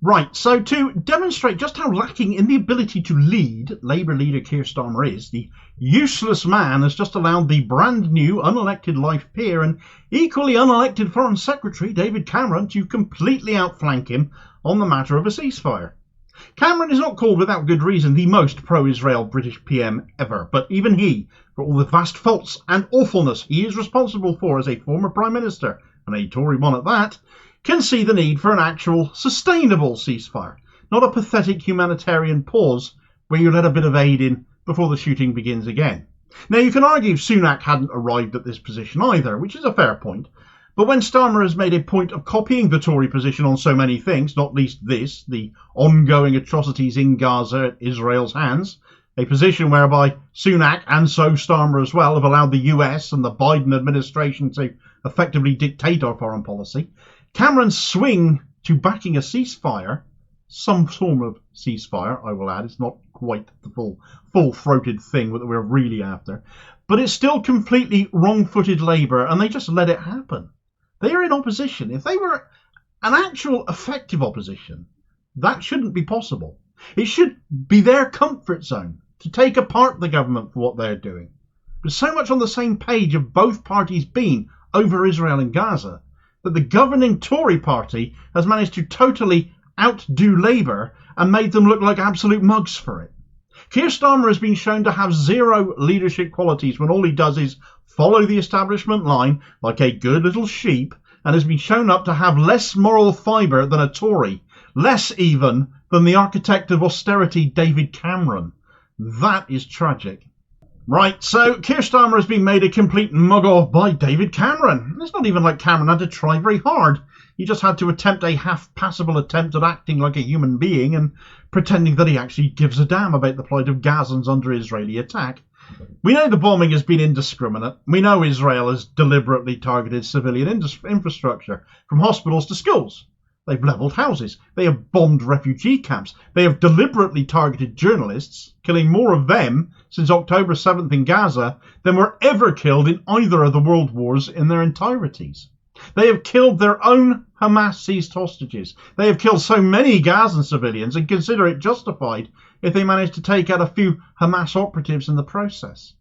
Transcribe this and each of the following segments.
Right, so to demonstrate just how lacking in the ability to lead Labour leader Keir Starmer is, the useless man has just allowed the brand new unelected Life peer and equally unelected Foreign Secretary David Cameron to completely outflank him on the matter of a ceasefire. Cameron is not called without good reason the most pro-Israel British PM ever, but even he, for all the vast faults and awfulness he is responsible for as a former Prime Minister, and a Tory one at that, can see the need for an actual sustainable ceasefire, not a pathetic humanitarian pause where you let a bit of aid in before the shooting begins again. Now you can argue Sunak hadn't arrived at this position either, which is a fair point, but when Starmer has made a point of copying the Tory position on so many things, not least this, the ongoing atrocities in Gaza at Israel's hands, a position whereby Sunak, and so Starmer as well, have allowed the US and the Biden administration to effectively dictate our foreign policy, Cameron's swing to backing a ceasefire, some form of ceasefire, I will add, it's not quite the full-throated thing that we're really after, but it's still completely wrong-footed Labour, and they just let it happen. They are in opposition. If they were an actual effective opposition, that shouldn't be possible. It should be their comfort zone to take apart the government for what they're doing. But so much on the same page have both parties been over Israel and Gaza that the governing Tory Party has managed to totally outdo Labour and made them look like absolute mugs for it. Keir Starmer has been shown to have zero leadership qualities when all he does is follow the establishment line like a good little sheep, and has been shown up to have less moral fibre than a Tory, less even than the architect of austerity David Cameron. That is tragic. Right, so Keir Starmer has been made a complete mug-off by David Cameron. It's not even like Cameron had to try very hard. He just had to attempt a half-passable attempt at acting like a human being and pretending that he actually gives a damn about the plight of Gazans under Israeli attack. We know the bombing has been indiscriminate. We know Israel has deliberately targeted civilian infrastructure, from hospitals to schools. They've levelled houses. They have bombed refugee camps. They have deliberately targeted journalists, killing more of them since October 7th in Gaza than were ever killed in either of the world wars in their entireties. They have killed their own Hamas-seized hostages. They have killed so many Gazan civilians and consider it justified if they manage to take out a few Hamas operatives in the process.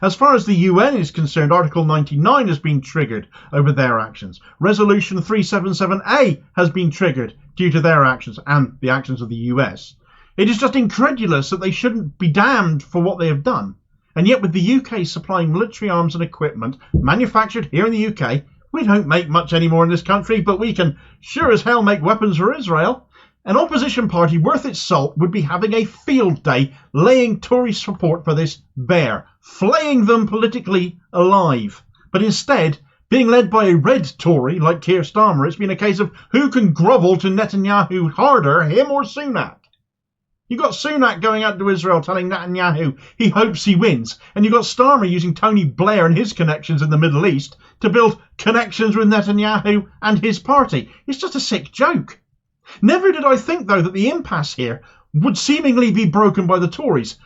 As far as the UN is concerned, Article 99 has been triggered over their actions. Resolution 377A has been triggered due to their actions and the actions of the US. It is just incredulous that they shouldn't be damned for what they have done. And yet with the UK supplying military arms and equipment manufactured here in the UK, we don't make much anymore in this country, but we can sure as hell make weapons for Israel. An opposition party worth its salt would be having a field day laying Tory support for this bare, flaying them politically alive. But instead, being led by a red Tory like Keir Starmer, it's been a case of who can grovel to Netanyahu harder, him or Sunak. You've got Sunak going out to Israel telling Netanyahu he hopes he wins, and you've got Starmer using Tony Blair and his connections in the Middle East to build connections with Netanyahu and his party. It's just a sick joke. Never did I think, though, that the impasse here would seemingly be broken by the Tories.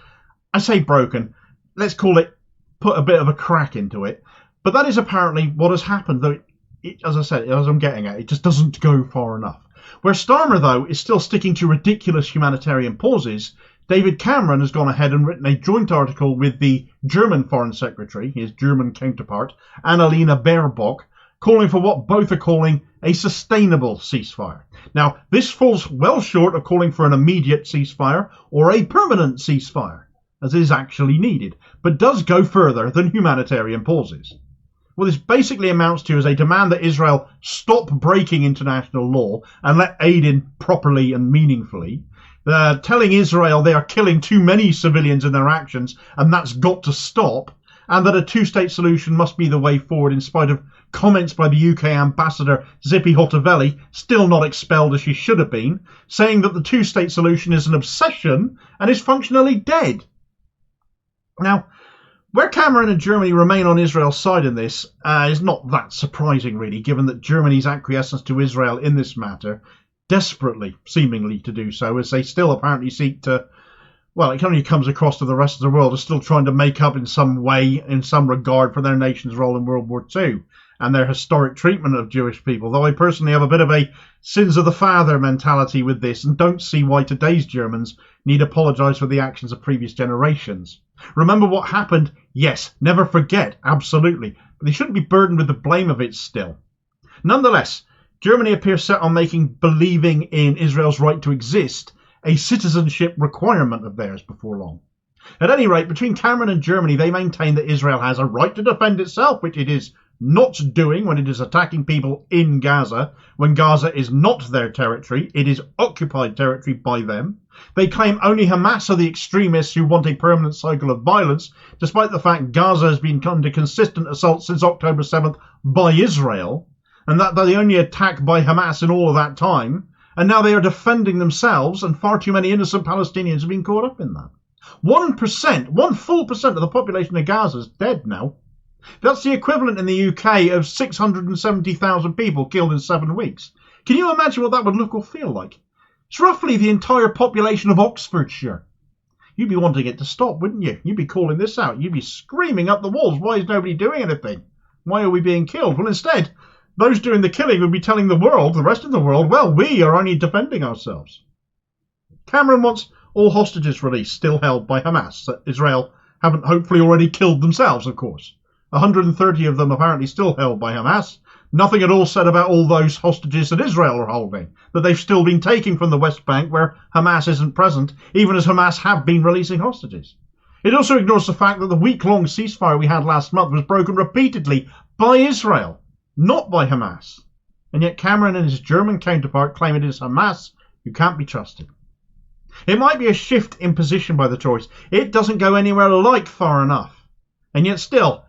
I say broken, let's call it put a bit of a crack into it. But that is apparently what has happened, though, as I said, as I'm getting at, it just doesn't go far enough. Where Starmer, though, is still sticking to ridiculous humanitarian pauses, David Cameron has gone ahead and written a joint article with the German Foreign Secretary, his German counterpart, Annalena Baerbock, calling for what both are calling a sustainable ceasefire. Now, this falls well short of calling for an immediate ceasefire or a permanent ceasefire, as is actually needed, but does go further than humanitarian pauses. What this basically amounts to is a demand that Israel stop breaking international law and let aid in properly and meaningfully. They're telling Israel they are killing too many civilians in their actions and that's got to stop, and that a two-state solution must be the way forward in spite of comments by the UK ambassador Zippy Hotovelli, still not expelled as she should have been, saying that the two-state solution is an obsession and is functionally dead. Now, where Cameron and Germany remain on Israel's side in this is not that surprising, really, given that Germany's acquiescence to Israel in this matter, desperately, seemingly to do so, as they still apparently seek to, well, it only comes across to the rest of the world as still trying to make up in some way, in some regard, for their nation's role in World War II. and their historic treatment of Jewish people, though I personally have a bit of a sins of the father mentality with this and don't see why today's Germans need apologise for the actions of previous generations. Remember what happened? Yes. Never forget. Absolutely. But they shouldn't be burdened with the blame of it still. Nonetheless, Germany appears set on making believing in Israel's right to exist a citizenship requirement of theirs before long. At any rate, between Cameron and Germany, they maintain that Israel has a right to defend itself, which it is not doing when it is attacking people in Gaza, when Gaza is not their territory, it is occupied territory by them. They claim only Hamas are the extremists who want a permanent cycle of violence, despite the fact Gaza has been under consistent assault since October 7th by Israel, and that they're the only attack by Hamas in all of that time, and now they are defending themselves, and far too many innocent Palestinians have been caught up in that. 1%, 1 full percent of the population of Gaza is dead now. That's the equivalent in the UK of 670,000 people killed in 7 weeks. Can you imagine what that would look or feel like? It's roughly the entire population of Oxfordshire. You'd be wanting it to stop, wouldn't you? You'd be calling this out. You'd be screaming up the walls. Why is nobody doing anything? Why are we being killed? Well, instead, those doing the killing would be telling the world, the rest of the world, well, we are only defending ourselves. Cameron wants all hostages released still held by Hamas, that Israel haven't hopefully already killed themselves, of course. 130 of them apparently still held by Hamas. Nothing at all said about all those hostages that Israel are holding, that they've still been taking from the West Bank where Hamas isn't present, even as Hamas have been releasing hostages. It also ignores the fact that the week-long ceasefire we had last month was broken repeatedly by Israel, not by Hamas. And yet Cameron and his German counterpart claim it is Hamas who can't be trusted. It might be a shift in position by the Tories. It doesn't go anywhere like far enough. And yet still,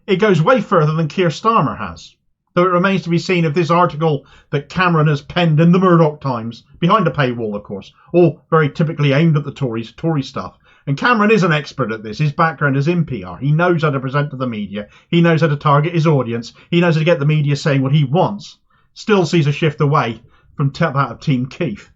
it goes way further than Keir Starmer has. Though it remains to be seen if this article that Cameron has penned in the Murdoch Times, behind a paywall of course, all very typically aimed at the Tories, Tory stuff. And Cameron is an expert at this. His background is in PR. He knows how to present to the media. He knows how to target his audience. He knows how to get the media saying what he wants. Still sees a shift away from that of Team Keith.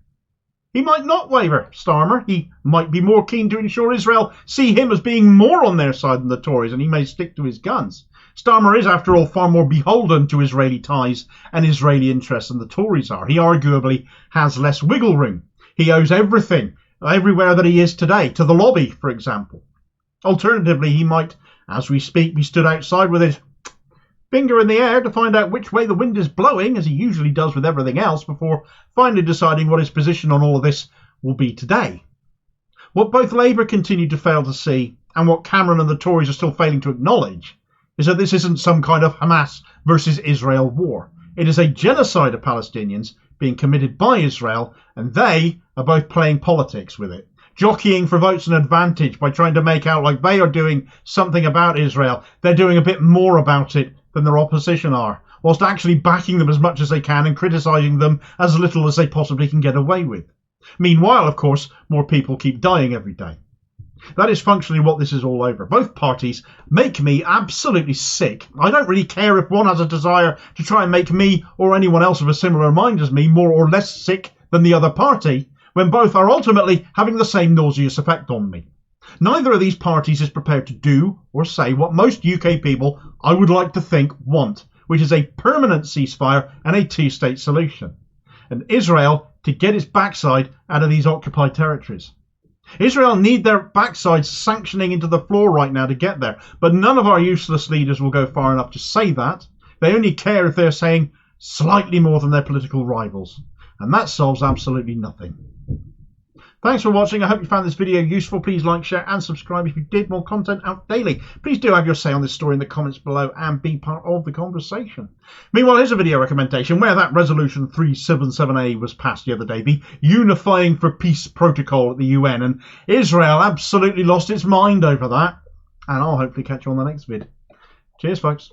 He might not waver, Starmer. He might be more keen to ensure Israel see him as being more on their side than the Tories, and he may stick to his guns. Starmer is, after all, far more beholden to Israeli ties and Israeli interests than the Tories are. He arguably has less wiggle room. He owes everything, everywhere that he is today, to the lobby, for example. Alternatively, he might, as we speak, be stood outside with his finger in the air to find out which way the wind is blowing, as he usually does with everything else, before finally deciding what his position on all of this will be today. What both Labour continue to fail to see, and what Cameron and the Tories are still failing to acknowledge, is that this isn't some kind of Hamas versus Israel war. It is a genocide of Palestinians being committed by Israel, and they are both playing politics with it, jockeying for votes and advantage by trying to make out like they are doing something about Israel. They're doing a bit more about it than their opposition are, whilst actually backing them as much as they can and criticising them as little as they possibly can get away with. Meanwhile, of course, more people keep dying every day. That is functionally what this is all over. Both parties make me absolutely sick. I don't really care if one has a desire to try and make me or anyone else of a similar mind as me more or less sick than the other party, when both are ultimately having the same nauseous effect on me. Neither of these parties is prepared to do or say what most UK people, I would like to think, want, which is a permanent ceasefire and a two-state solution, and Israel to get its backside out of these occupied territories. Israel need their backsides sanctioning into the floor right now to get there, but none of our useless leaders will go far enough to say that. They only care if they're saying slightly more than their political rivals, and that solves absolutely nothing. Thanks for watching. I hope you found this video useful. Please like, share and subscribe if you did. More content out daily. Please do have your say on this story in the comments below and be part of the conversation. Meanwhile, here's a video recommendation where that resolution 377A was passed the other day, the Unifying for Peace Protocol at the UN, and Israel absolutely lost its mind over that. And I'll hopefully catch you on the next vid. Cheers, folks.